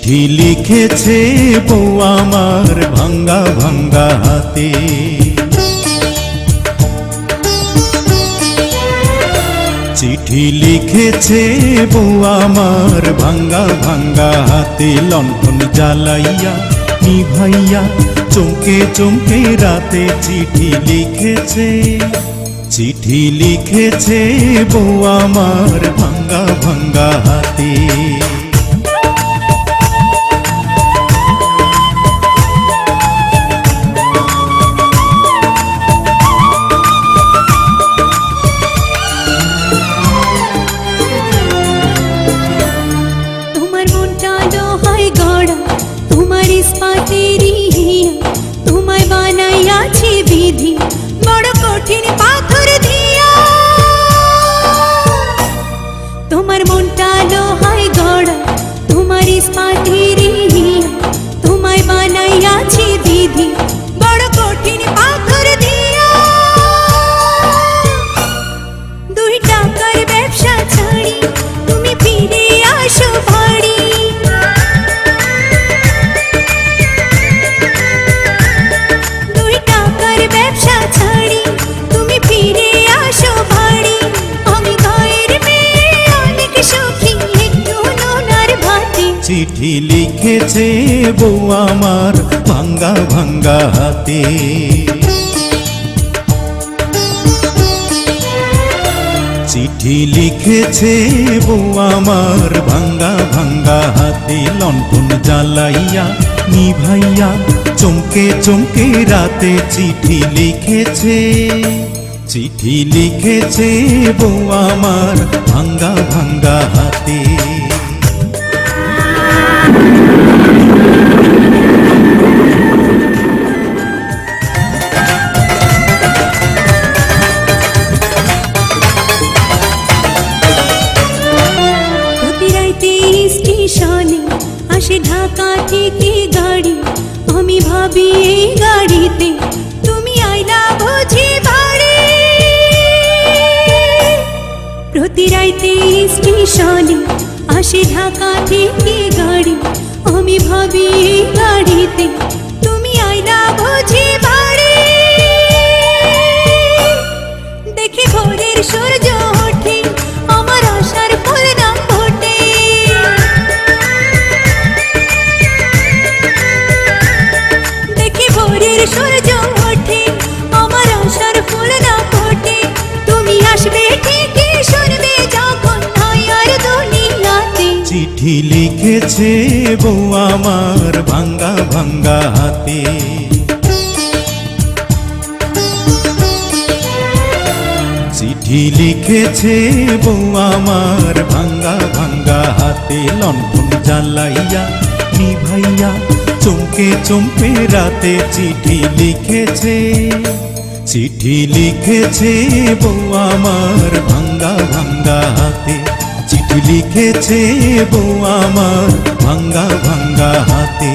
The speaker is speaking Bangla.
চিঠি লিখেছে বউ আমার ভাঙ্গা ভাঙ্গা হাতে। চিঠি লিখেছে বউ আমার ভাঙ্গা ভাঙ্গা হাতে। লণ্ঠন জ্বালাইয়া নিভাইয়া চমকে চমকে রাতে চিঠি লিখেছে। চিঠি লিখেছে বউ আমার ভাঙ্গা ভাঙ্গা হাতে। তোমায় বানাইয়াছি বিধি বড় কঠিন পাথর দিয়া। তোমার মনটা লোহায় গড়া তোমার ইস্পাতের হিয়া। তোমায় বানাইয়াছি বিধি বড় কঠিন পাথর দিয়া। 2 টাকার ব্যবসা ছাড়ি তুমি ফিরে আসো বাড়ি। ব্যবসা ছাড়ি তুমি ফিরে আসো বাড়ি। আমি গায়ের মেয়ে অনেক সুখী একটু নোনার ভাতে। চিঠি লিখেছে বউ আমার ভাঙ্গা ভাঙ্গা হাতে। চিঠি লিখেছে বউ আমার ভাঙ্গা ভাঙ্গা হাতে। লণ্ঠন জ্বালাইয়া নিভাইয়া চমকে চমকে রাতে চিঠি লিখেছে। চিঠি লিখেছে বউ আমার ভাঙ্গা ভাঙ্গা হাতে। স্টেশনে আসে ঢাকা থেকে গাড়ি। আমি ভাবি এই গাড়িতে তুমি আইলা বুঝি বাড়ি। প্রতি রাইতে স্টেশনে আসে ঢাকা থেকে গাড়ি। আমি ভাবি এই গাড়িতে তুমি আইলা বুঝি বাড়ি। দেখি ভোরের সূর্য ওঠে আমার আশার ফুল না ফোটে। ভোরের সূর্য ওঠে আমার আশার ফুল না ফোটে। তুমি আসবে ঠিকই শুনবে যখন নাই আর দুনিয়াতে। চিঠি লিখেছে বউ আমার ভাঙ্গা ভাঙ্গা হাতে। চিঠি লিখেছে বউ আমার ভাঙ্গা ভাঙ্গা হাতে। লণ্ঠন জ্বালাইয়া নিভাইয়া চমকে চমকে রাতে চিঠি লিখেছে। চিঠি লিখেছে বউ আমার ভাঙ্গা ভাঙ্গা হাতে। চিঠি লিখেছে বউ আমার ভাঙ্গা ভাঙ্গা হাতে।